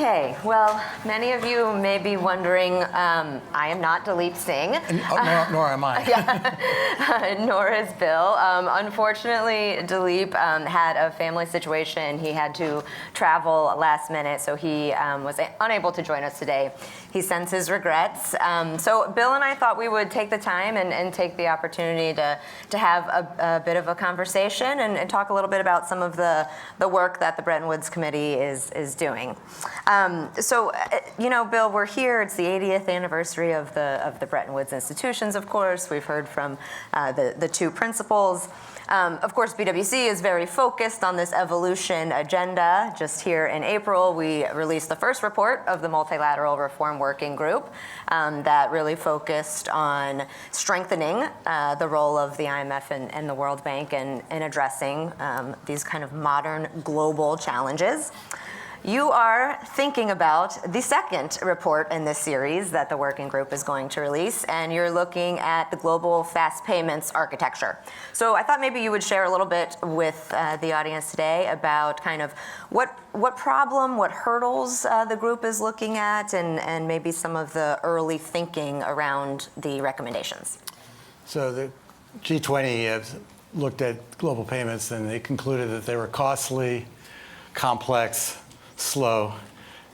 Okay, well, many of you may be wondering, I am not Dalip Singh. Nor am I. Nor is Bill. Unfortunately, Dalip had a family situation. He had to travel last minute, so he was unable to join us today. He sends his regrets. So Bill and I thought we would take the time and take the opportunity to have a bit of a conversation and talk a little bit about some of the work that the Bretton Woods Committee is doing. Bill, we're here. It's the 80th anniversary of the Bretton Woods institutions, of course. We've heard from the two principals. Of course, BWC is very focused on this evolution agenda. Just here in April, we released the first report of the Multilateral Reform Working Group that really focused on strengthening the role of the IMF and the World Bank in addressing these kind of modern global challenges. You are thinking about the second report in this series that the working group is going to release, and you're looking at the global fast payments architecture. So I thought maybe you would share a little bit with the audience today about kind of what problem, what hurdles the group is looking at, and maybe some of the early thinking around the recommendations. So the G20 has looked at global payments, and they concluded that they were costly, complex, slow,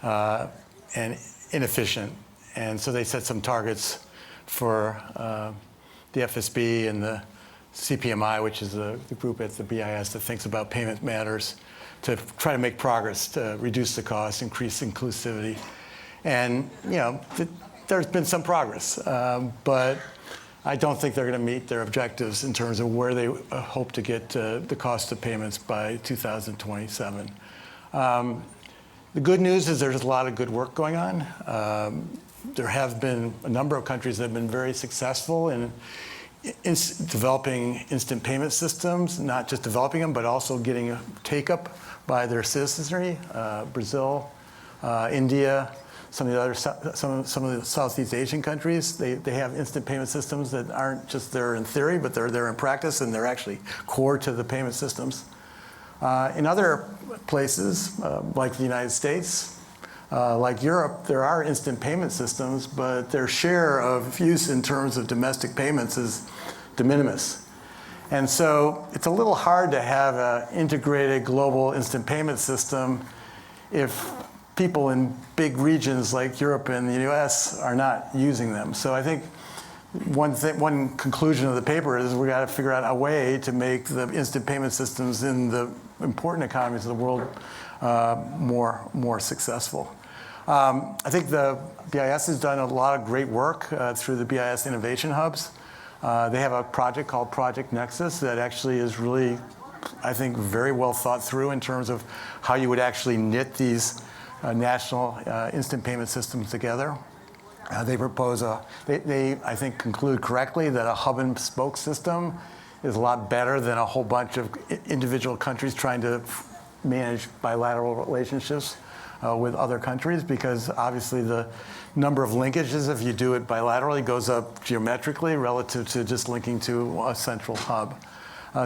and inefficient. And so they set some targets for the FSB and the CPMI, which is the group at the BIS that thinks about payment matters, to try to make progress, to reduce the cost, increase inclusivity. And, there's been some progress, but I don't think they're going to meet their objectives in terms of where they hope to get the cost of payments by 2027. The good news is there's a lot of good work going on. There have been a number of countries that have been very successful in developing instant payment systems, not just developing them, but also getting a take-up by their citizenry. Brazil, India, some of the Southeast Asian countries, they have instant payment systems that aren't just there in theory, but they're there in practice, and they're actually core to the payment systems. In other places, like the United States, like Europe, there are instant payment systems, but their share of use in terms of domestic payments is de minimis. And so it's a little hard to have an integrated global instant payment system if people in big regions like Europe and the US are not using them. So I think one conclusion of the paper is we got to figure out a way to make the instant payment systems in the important economies of the world more successful. I think the BIS has done a lot of great work through the BIS Innovation Hubs. They have a project called Project Nexus that actually is really, I think, very well thought through in terms of how you would actually knit these national instant payment systems together. They propose they, I think, conclude correctly that a hub and spoke system is a lot better than a whole bunch of individual countries trying to manage bilateral relationships with other countries, because obviously the number of linkages, if you do it bilaterally, goes up geometrically relative to just linking to a central hub.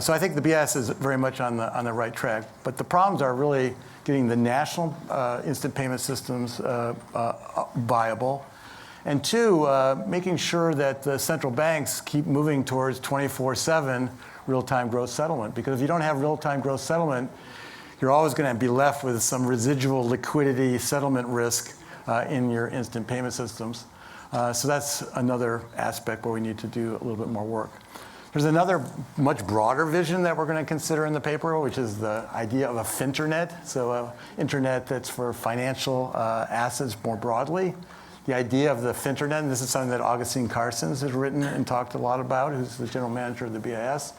So I think the BIS is very much on the right track, but the problems are really getting the national instant payment systems viable. And two, making sure that the central banks keep moving towards 24/7 real-time gross settlement. Because if you don't have real-time gross settlement, you're always going to be left with some residual liquidity settlement risk in your instant payment systems. So that's another aspect where we need to do a little bit more work. There's another much broader vision that we're going to consider in the paper, which is the idea of a finternet. So an internet that's for financial assets more broadly. The idea of the finternet, and this is something that Augustine Carstens has written and talked a lot about, who's the general manager of the BIS.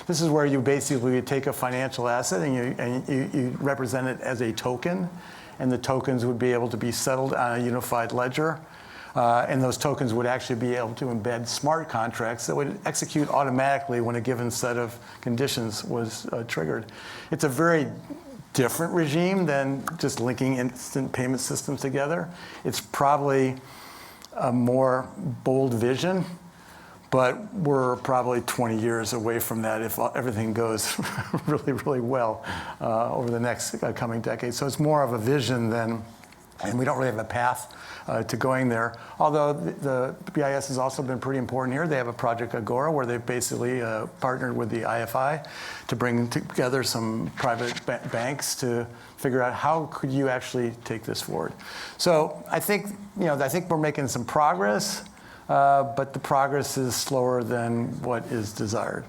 This is where you basically take a financial asset and you represent it as a token, and the tokens would be able to be settled on a unified ledger. And those tokens would actually be able to embed smart contracts that would execute automatically when a given set of conditions was triggered. It's a very different regime than just linking instant payment systems together. It's probably a more bold vision, but we're probably 20 years away from that if everything goes really, really well over the next coming decade. So it's more of a vision than And we don't really have a path to going there. Although the BIS has also been pretty important here. They have a Project Agora where they've basically partnered with the IFI to bring together some private banks to figure out how could you actually take this forward. So I think we're making some progress, but the progress is slower than what is desired.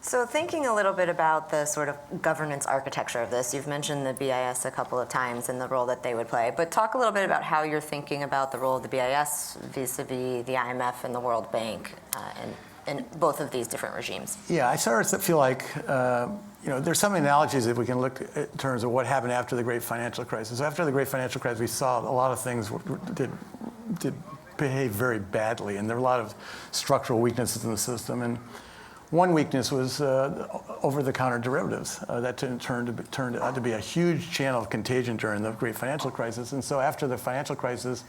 So thinking a little bit about the sort of governance architecture of this, you've mentioned the BIS a couple of times and the role that they would play, but talk a little bit about how you're thinking about the role of the BIS vis-a-vis the IMF and the World Bank in both of these different regimes. Yeah, I sort of feel like there's some analogies that we can look at in terms of what happened after the Great Financial Crisis. After the Great Financial Crisis, we saw a lot of things did behave very badly, and there were a lot of structural weaknesses in the system. And one weakness was over-the-counter derivatives. That turned out to be a huge channel of contagion during the Great Financial Crisis. And so after the financial crisis,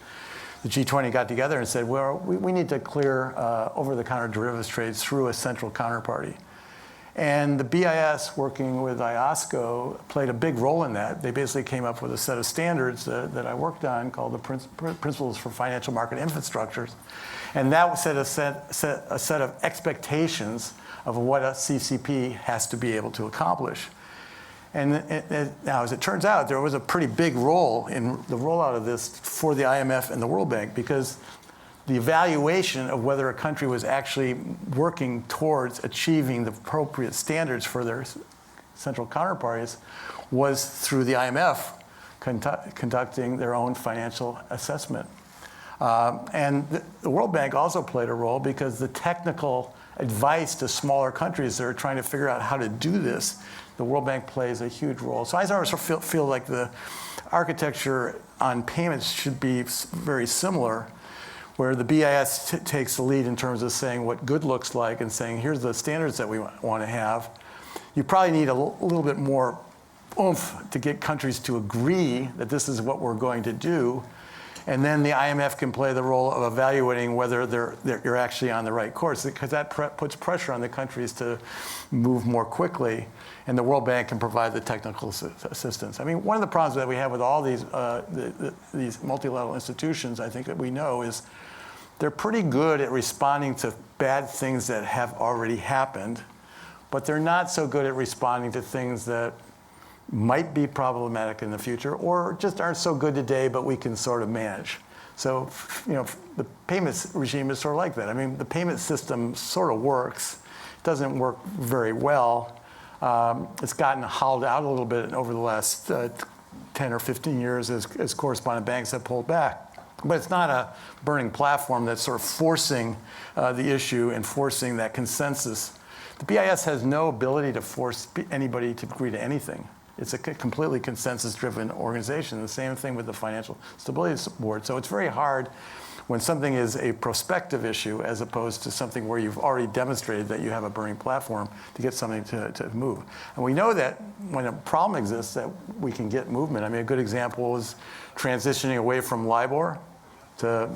the G20 got together and said, well, we need to clear over-the-counter derivatives trades through a central counterparty. And the BIS, working with IOSCO, played a big role in that. They basically came up with a set of standards that I worked on called the Principles for Financial Market Infrastructures. And that set a set of expectations of what a CCP has to be able to accomplish. And now, as it turns out, there was a pretty big role in the rollout of this for the IMF and the World Bank, because the evaluation of whether a country was actually working towards achieving the appropriate standards for their central counterparties was through the IMF conducting their own financial assessment. And the World Bank also played a role because the technical advice to smaller countries that are trying to figure out how to do this, the World Bank plays a huge role. So I sort of feel like the architecture on payments should be very similar, where the BIS takes the lead in terms of saying what good looks like and saying, here's the standards that we want to have. You probably need a little bit more oomph to get countries to agree that this is what we're going to do. And then the IMF can play the role of evaluating whether you're actually on the right course, because that puts pressure on the countries to move more quickly, and the World Bank can provide the technical assistance. I mean, one of the problems that we have with all these multilateral institutions, I think that we know, is they're pretty good at responding to bad things that have already happened, but they're not so good at responding to things that might be problematic in the future, or just aren't so good today, but we can sort of manage. So, the payments regime is sort of like that. I mean, the payment system sort of works. It doesn't work very well. It's gotten hollowed out a little bit over the last 10 or 15 years as correspondent banks have pulled back. But it's not a burning platform that's sort of forcing the issue and forcing that consensus. The BIS has no ability to force anybody to agree to anything. It's a completely consensus-driven organization. The same thing with the Financial Stability Board. So it's very hard when something is a prospective issue as opposed to something where you've already demonstrated that you have a burning platform to get something to move. And we know that when a problem exists that we can get movement. I mean, a good example is transitioning away from LIBOR to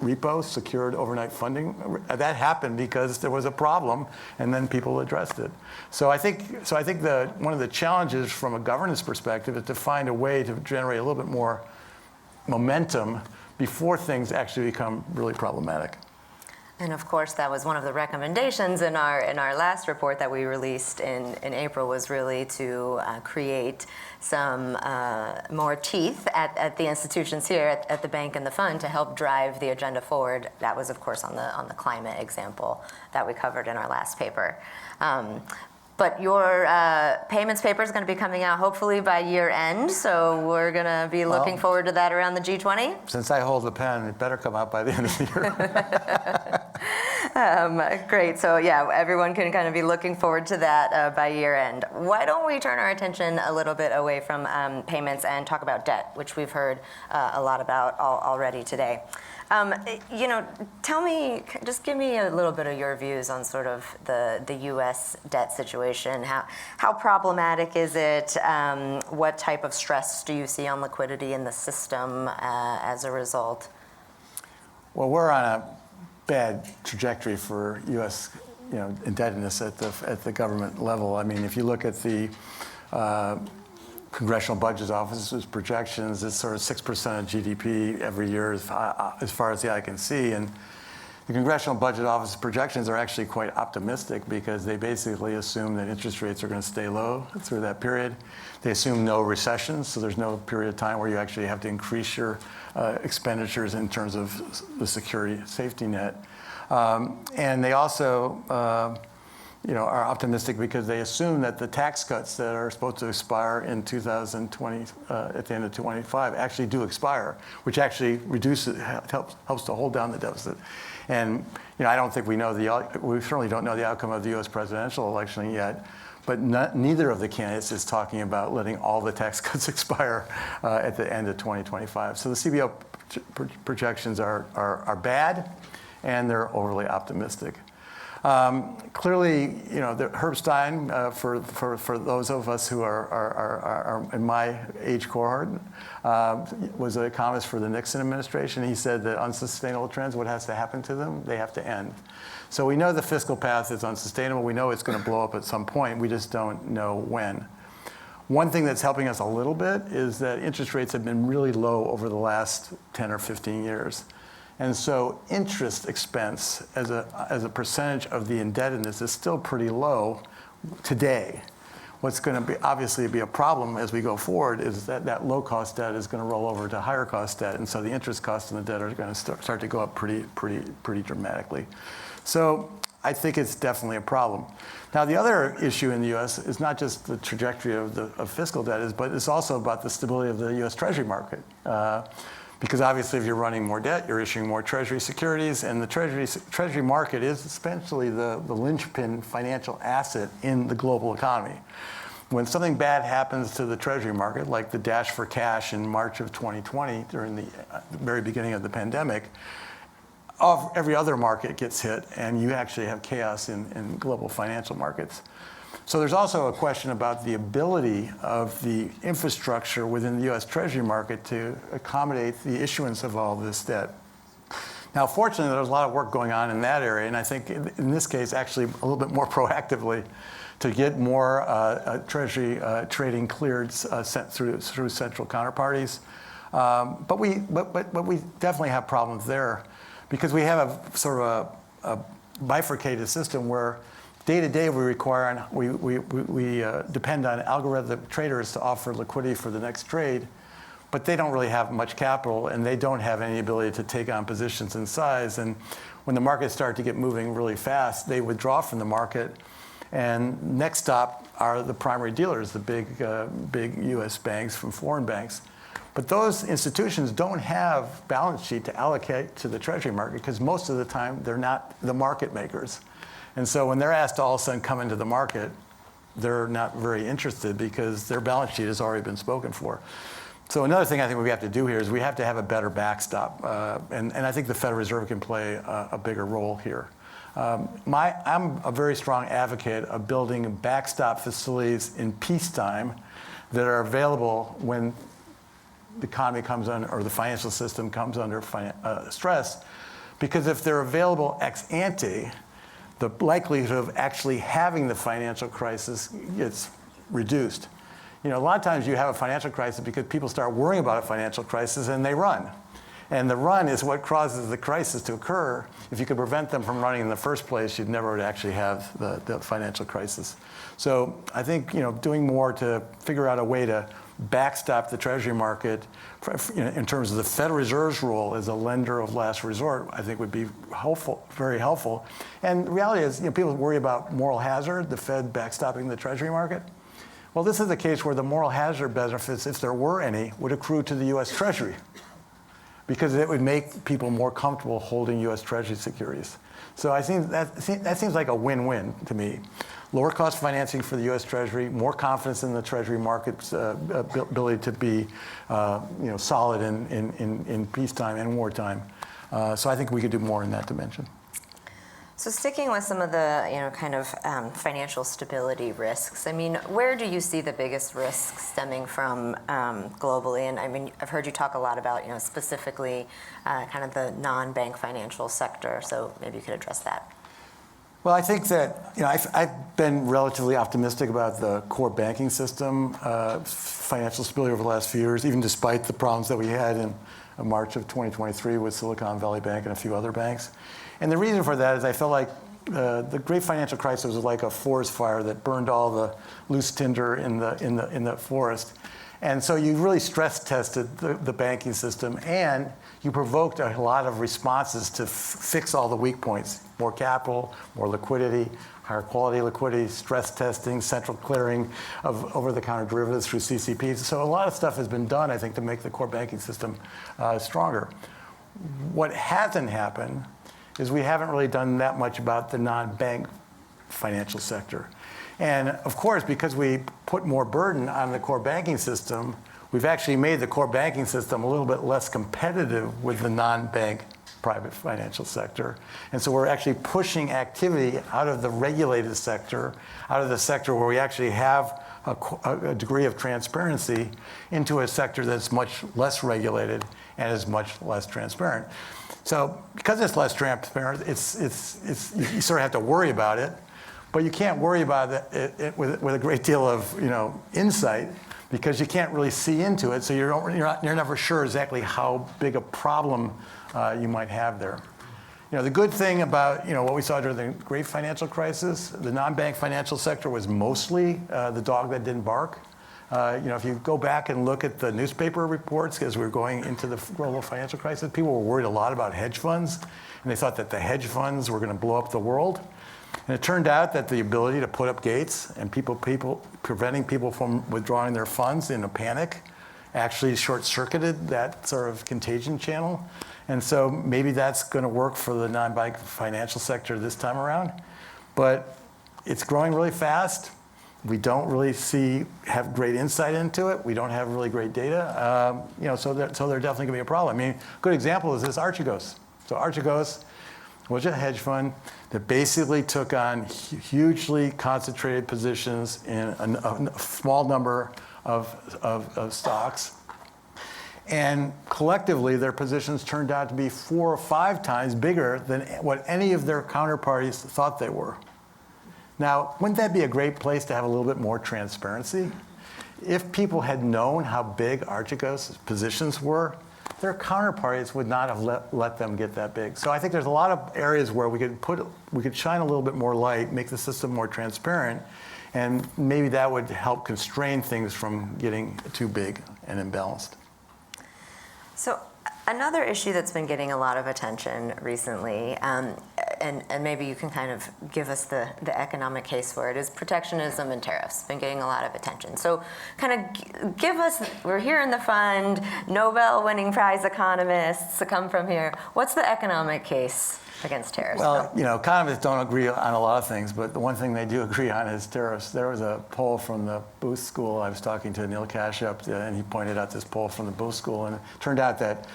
repo, secured overnight funding. That happened because there was a problem, and then people addressed it. So I think one of the challenges from a governance perspective is to find a way to generate a little bit more momentum before things actually become really problematic. And of course, that was one of the recommendations in our last report that we released in April, was really to create some more teeth at the institutions here, at the bank and the fund, to help drive the agenda forward. That was, of course, on the climate example that we covered in our last paper. But your payments paper is going to be coming out hopefully by year end, so we're going to be looking forward to that around the G20. Since I hold the pen, it better come out by the end of the year. Great. So yeah, everyone can kind of be looking forward to that by year end. Why don't we turn our attention a little bit away from payments and talk about debt, which we've heard a lot about already today. Just give me a little bit of your views on sort of the U.S. debt situation. How problematic is it? What type of stress do you see on liquidity in the system as a result? Well, we're on a bad trajectory for U.S. indebtedness at the government level. I mean, if you look at the Congressional Budget Office's projections, it's sort of 6% of GDP every year as far as the eye can see. And the Congressional Budget Office projections are actually quite optimistic because they basically assume that interest rates are going to stay low through that period. They assume no recession, so there's no period of time where you actually have to increase your expenditures in terms of the security safety net. And they also are optimistic because they assume that the tax cuts that are supposed to expire in 2020, at the end of 2025, actually do expire, which actually helps to hold down the deficit. And I don't think we certainly don't know the outcome of the U.S. presidential election yet, but neither of the candidates is talking about letting all the tax cuts expire at the end of 2025. So the CBO projections are bad, and they're overly optimistic. Clearly, the Herb Stein, for those of us who are in my age cohort, was an economist for the Nixon administration. He said that unsustainable trends, what has to happen to them? They have to end. So we know the fiscal path is unsustainable. We know it's going to blow up at some point. We just don't know when. One thing that's helping us a little bit is that interest rates have been really low over the last 10 or 15 years. And so interest expense as a percentage of the indebtedness is still pretty low today. What's going to be obviously be a problem as we go forward is that low-cost debt is going to roll over to higher-cost debt, and so the interest costs on the debt are going to start to go up pretty dramatically. So I think it's definitely a problem. Now, the other issue in the U.S. is not just the trajectory of fiscal debt, but it's also about the stability of the U.S. Treasury market. Because obviously, if you're running more debt, you're issuing more Treasury securities, and the Treasury market is essentially the linchpin financial asset in the global economy. When something bad happens to the Treasury market, like the dash for cash in March of 2020 during the very beginning of the pandemic, every other market gets hit, and you actually have chaos in global financial markets. So there's also a question about the ability of the infrastructure within the U.S. Treasury market to accommodate the issuance of all this debt. Now, fortunately, there's a lot of work going on in that area, and I think in this case, actually a little bit more proactively, to get more Treasury trading cleared sent through central counterparties. But we definitely have problems there because we have a sort of a bifurcated system where day to day, we depend on algorithmic traders to offer liquidity for the next trade, but they don't really have much capital, and they don't have any ability to take on positions in size. And when the markets start to get moving really fast, they withdraw from the market. And next stop are the primary dealers, the big U.S. banks from foreign banks. But those institutions don't have balance sheet to allocate to the Treasury market because most of the time they're not the market makers. And so when they're asked to all of a sudden come into the market, they're not very interested because their balance sheet has already been spoken for. So another thing I think we have to do here is we have to have a better backstop. And I think the Federal Reserve can play a bigger role here. I'm a very strong advocate of building backstop facilities in peacetime that are available when the economy comes under, or the financial system comes under stress. Because if they're available ex ante, the likelihood of actually having the financial crisis gets reduced. A lot of times you have a financial crisis because people start worrying about a financial crisis and they run. And the run is what causes the crisis to occur. If you could prevent them from running in the first place, you'd never actually have the financial crisis. So I think doing more to figure out a way to backstop the Treasury market in terms of the Federal Reserve's role as a lender of last resort, I think would be helpful, very helpful. And the reality is, people worry about moral hazard, the Fed backstopping the Treasury market. Well, this is a case where the moral hazard benefits, if there were any, would accrue to the U.S. Treasury because it would make people more comfortable holding U.S. Treasury securities. So I think that seems like a win-win to me. Lower cost financing for the U.S. Treasury, more confidence in the Treasury market's ability to be solid in peacetime and wartime. So I think we could do more in that dimension. So sticking with some of the financial stability risks, where do you see the biggest risks stemming from globally? And I've heard you talk a lot about specifically kind of the non-bank financial sector. So maybe you could address that. Well, I think that I've been relatively optimistic about the core banking system, financial stability over the last few years, even despite the problems that we had in March of 2023 with Silicon Valley Bank and a few other banks. And the reason for that is I felt like the great financial crisis was like a forest fire that burned all the loose tinder in the forest. And so you really stress tested the banking system, and you provoked a lot of responses to fix all the weak points: more capital, more liquidity, higher quality liquidity, stress testing, central clearing of over-the-counter derivatives through CCPs. So a lot of stuff has been done, I think, to make the core banking system stronger. What hasn't happened is we haven't really done that much about the non-bank financial sector. And of course, because we put more burden on the core banking system, we've actually made the core banking system a little bit less competitive with the non-bank private financial sector. And so we're actually pushing activity out of the regulated sector, out of the sector where we actually have a degree of transparency, into a sector that's much less regulated and is much less transparent. So because it's less transparent, you sort of have to worry about it. But you can't worry about it with a great deal of insight, because you can't really see into it. So you're never sure exactly how big a problem you might have there. The good thing about what we saw during the great financial crisis, the non-bank financial sector was mostly the dog that didn't bark. If you go back and look at the newspaper reports as we were going into the global financial crisis, people were worried a lot about hedge funds, and they thought that the hedge funds were going to blow up the world. And it turned out that the ability to put up gates and preventing people from withdrawing their funds in a panic actually short-circuited that sort of contagion channel. And so maybe that's going to work for the non-bank financial sector this time around. But it's growing really fast. We don't really have great insight into it. We don't have really great data. So there's definitely going to be a problem. I mean, a good example is this Archegos. So Archegos was a hedge fund that basically took on hugely concentrated positions in a small number of stocks. And collectively, their positions turned out to be 4 or 5 times bigger than what any of their counterparties thought they were. Now, wouldn't that be a great place to have a little bit more transparency? If people had known how big Archegos' positions were, their counterparties would not have let them get that big. So I think there's a lot of areas where we could shine a little bit more light, make the system more transparent, and maybe that would help constrain things from getting too big and imbalanced. So another issue that's been getting a lot of attention recently, and maybe you can kind of give us the economic case for it, is protectionism and tariffs. Been getting a lot of attention. So kind of give us, we're here in the fund, Nobel winning prize economists to come from here. What's the economic case against tariffs? Well, economists don't agree on a lot of things, but the one thing they do agree on is tariffs. There was a poll from the Booth School. I was talking to Neil Kashyap, and he pointed out this poll from the Booth School, and it turned out that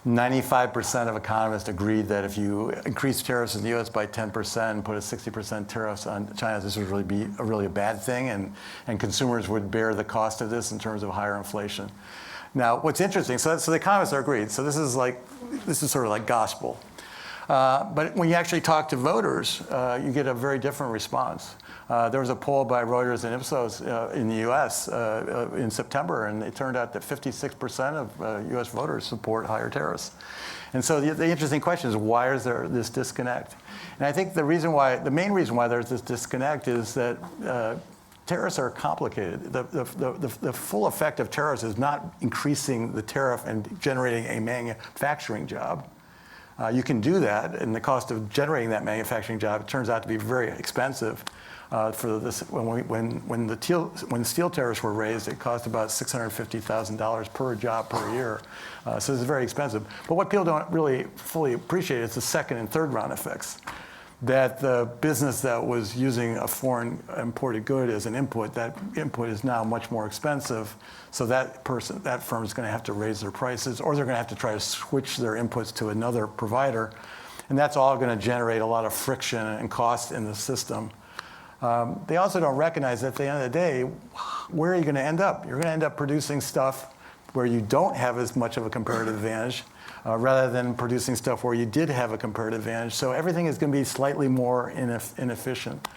95% of economists agreed that if you increase tariffs in the U.S. by 10% and put a 60% tariffs on China, this would really be a bad thing, and consumers would bear the cost of this in terms of higher inflation. Now, what's interesting, so the economists are agreed. So this is sort of like gospel. But when you actually talk to voters, you get a very different response. There was a poll by Reuters and Ipsos in the U.S. In September, and it turned out that 56% of U.S. voters support higher tariffs. And so the interesting question is, why is there this disconnect? And I think the main reason why there's this disconnect is that tariffs are complicated. The full effect of tariffs is not increasing the tariff and generating a manufacturing job. You can do that, and the cost of generating that manufacturing job turns out to be very expensive. For this, when steel tariffs were raised, it cost about $650,000 per job per year. So it's very expensive. But what people don't really fully appreciate is the second and third round effects. That the business that was using a foreign imported good as an input, that input is now much more expensive. So that firm is going to have to raise their prices, or they're going to have to try to switch their inputs to another provider. And that's all going to generate a lot of friction and cost in the system. They also don't recognize that at the end of the day, where are you going to end up? You're going to end up producing stuff where you don't have as much of a comparative advantage. rather than producing stuff where you did have a comparative advantage. So everything is going to be slightly more inefficient.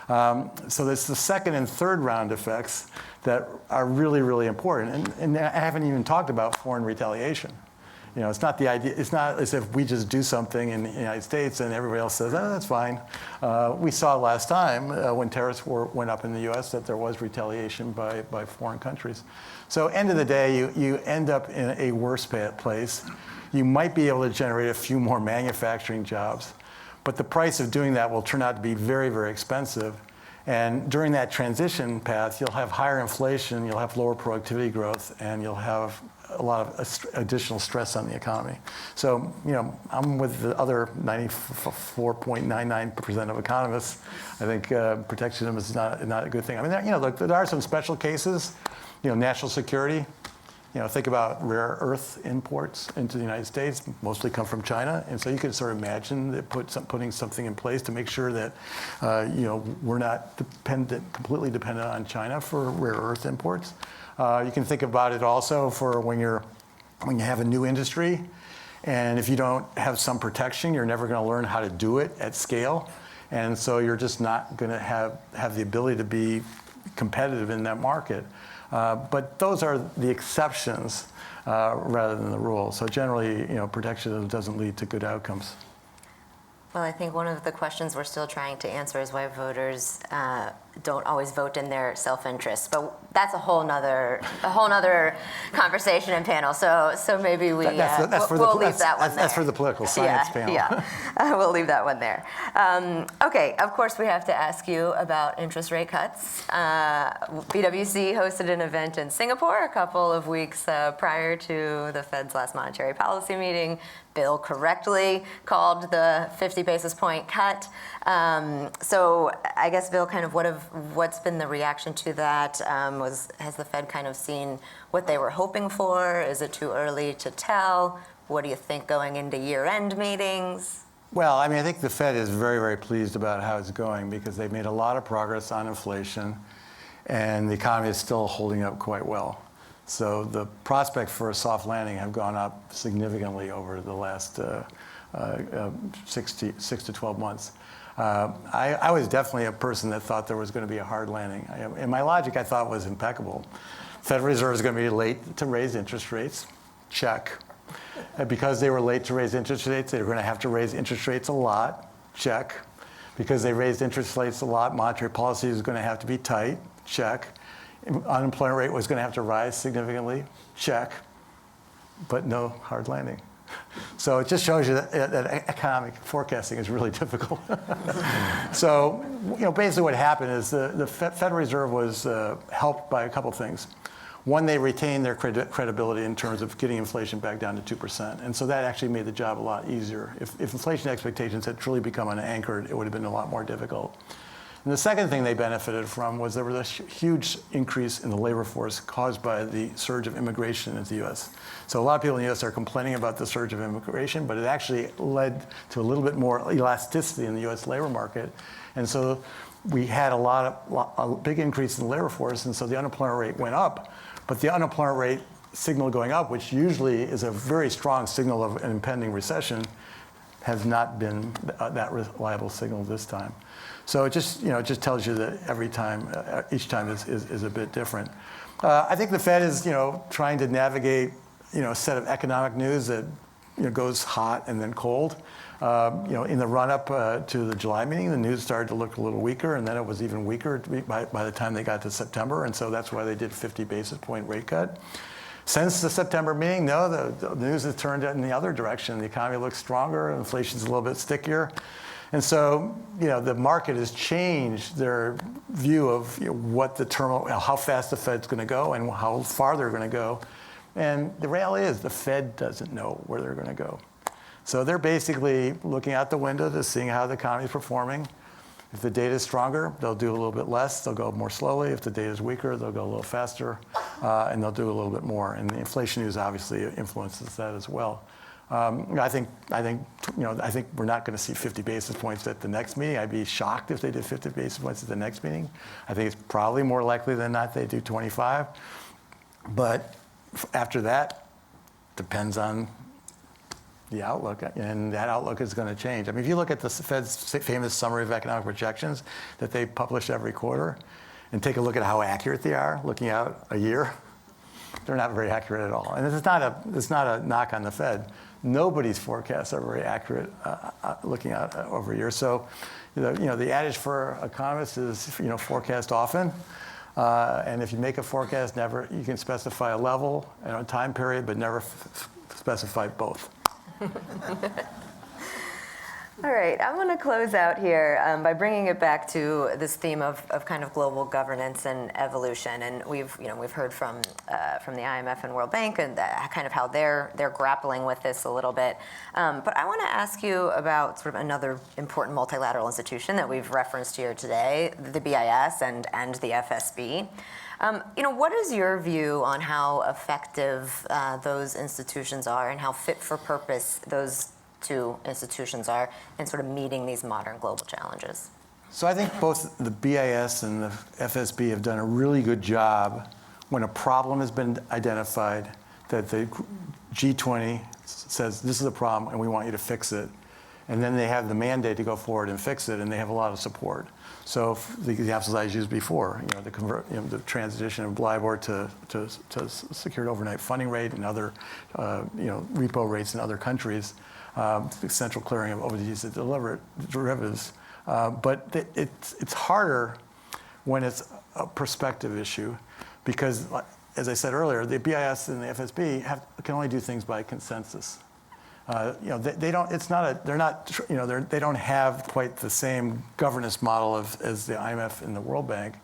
So there's the second and third round effects that are really, really important. And I haven't even talked about foreign retaliation. It's not the idea. It's not as if we just do something in the United States and everybody else says, "Oh, that's fine." We saw last time when tariffs went up in the U.S. that there was retaliation by foreign countries. So end of the day, you end up in a worse place. You might be able to generate a few more manufacturing jobs, but the price of doing that will turn out to be very, very expensive. And during that transition path, you'll have higher inflation, you'll have lower productivity growth, and you'll have a lot of additional stress on the economy. So, I'm with the other 94.99% of economists. I think protectionism is not a good thing. I mean, there are some special cases, national security. Think about rare earth imports into the United States, mostly come from China. And so you can sort of imagine that putting something in place to make sure that, we're not completely dependent on China for rare earth imports. You can think about it also for when you have a new industry, and if you don't have some protection, you're never going to learn how to do it at scale. And so you're just not going to have the ability to be competitive in that market. But those are the exceptions rather than the rule. So generally, protectionism doesn't lead to good outcomes. Well, I think one of the questions we're still trying to answer is why voters don't always vote in their self-interest. But that's a whole nother conversation and panel. So maybe we'll leave that one there. That's for the political science panel. Yeah, we'll leave that one there. Okay, of course we have to ask you about interest rate cuts. BWC hosted an event in Singapore a couple of weeks prior to the Fed's last monetary policy meeting. Bill correctly called the 50 basis point cut. So I guess, Bill, kind of what's been the reaction to that? Has the Fed kind of seen what they were hoping for? Is it too early to tell? What do you think going into year-end meetings? Well, I think the Fed is very, very pleased about how it's going because they've made a lot of progress on inflation, and the economy is still holding up quite well. So the prospects for a soft landing have gone up significantly over the last 6 to 12 months. I was definitely a person that thought there was going to be a hard landing. And my logic, I thought, was impeccable. Federal Reserve is going to be late to raise interest rates. Check. And because they were late to raise interest rates, they were going to have to raise interest rates a lot. Check. Because they raised interest rates a lot, monetary policy is going to have to be tight. Check. Unemployment rate was going to have to rise significantly. Check. But no hard landing. So it just shows you that economic forecasting is really difficult. So, basically what happened is the Federal Reserve was helped by a couple things. One, they retained their credibility in terms of getting inflation back down to 2%. And so that actually made the job a lot easier. If inflation expectations had truly become unanchored, it would have been a lot more difficult. And the second thing they benefited from was there was a huge increase in the labor force caused by the surge of immigration into the U.S. So a lot of people in the U.S. are complaining about the surge of immigration, but it actually led to a little bit more elasticity in the U.S. labor market. And so we had a big increase in the labor force, and so the unemployment rate went up. But the unemployment rate signal going up, which usually is a very strong signal of an impending recession, has not been that reliable signal this time. So it just tells you that each time is a bit different. I think the Fed is trying to navigate a set of economic news that goes hot and then cold. In the run-up to the July meeting, the news started to look a little weaker, and then it was even weaker by the time they got to September, and so that's why they did 50 basis point rate cut. Since the September meeting, no, the news has turned in the other direction. The economy looks stronger, inflation's a little bit stickier. And so, the market has changed their view of what the turmoil, how fast the Fed's going to go and how far they're going to go. And the reality is the Fed doesn't know where they're going to go. So they're basically looking out the window to seeing how the economy is performing. If the data is stronger, they'll do a little bit less. They'll go more slowly. If the data is weaker, they'll go a little faster, and they'll do a little bit more. And the inflation news obviously influences that as well. I think we're not going to see 50 basis points at the next meeting. I'd be shocked if they did 50 basis points at the next meeting. I think it's probably more likely than not they do 25. But after that, depends on the outlook, and that outlook is going to change. I mean, if you look at the Fed's famous summary of economic projections that they publish every quarter, and take a look at how accurate they are, looking out a year, they're not very accurate at all. And it's not a knock on the Fed. Nobody's forecasts are very accurate looking out over a year. So, the adage for economists is, forecast often. And if you make a forecast, you can specify a level and a time period, but never specify both. All right, I want to close out here by bringing it back to this theme of kind of global governance and evolution. And we've heard from the IMF and World Bank and kind of how they're grappling with this a little bit. But I want to ask you about sort of another important multilateral institution that we've referenced here today, the BIS and the FSB. What is your view on how effective those institutions are and how fit for purpose those two institutions are in sort of meeting these modern global challenges? So I think both the BIS and the FSB have done a really good job when a problem has been identified, that the G20 says this is a problem and we want you to fix it. And then they have the mandate to go forward and fix it, and they have a lot of support. So the examples I used before, the transition of LIBOR to secured overnight funding rate and other, repo rates in other countries, the central clearing of overseas derivatives. But it's harder when it's a perspective issue, because, as I said earlier, the BIS and the FSB can only do things by consensus. They don't. It's not a. They're not. They don't have quite the same governance model as the IMF and the World Bank,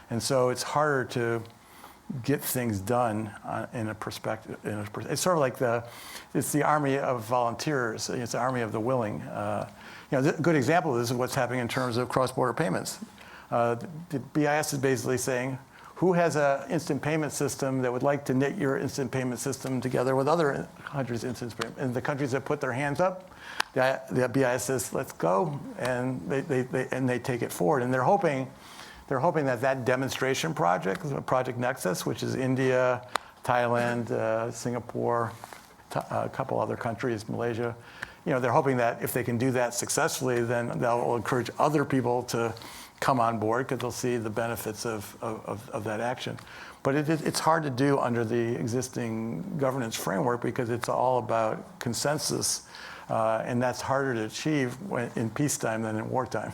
and so it's harder to get things done in a perspective. It's sort of like it's the army of volunteers. It's the army of the willing. A good example of this is what's happening in terms of cross-border payments. The BIS is basically saying, who has an instant payment system that would like to knit your instant payment system together with other countries' instant payment? And the countries that put their hands up, the BIS says, let's go, and they take it forward. And they're hoping that demonstration project, Project Nexus, which is India, Thailand, Singapore, a couple other countries, Malaysia, they're hoping that if they can do that successfully, then they'll encourage other people to come on board, because they'll see the benefits of that action. But it's hard to do under the existing governance framework, because it's all about consensus, and that's harder to achieve in peacetime than in wartime.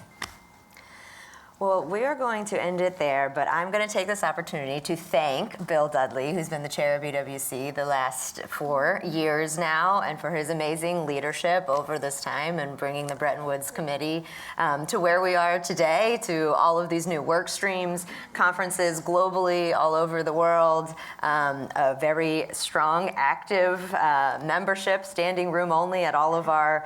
Well, we are going to end it there, but I'm going to take this opportunity to thank Bill Dudley, who's been the chair of BWC the last 4 years now, and for his amazing leadership over this time and bringing the Bretton Woods Committee to where we are today, to all of these new work streams, conferences globally all over the world, a very strong, active membership, standing room only at all of our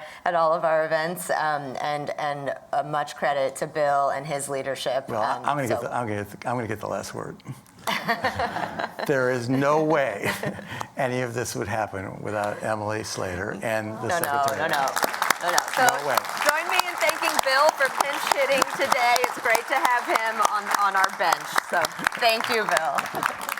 events, and much credit to Bill and his leadership. Well, I'm going to get the last word. There is no way any of this would happen without Emily Slater and the secretary. No. So No way. join me in thanking Bill for pinch hitting today. It's great to have him on our bench. So thank you, Bill.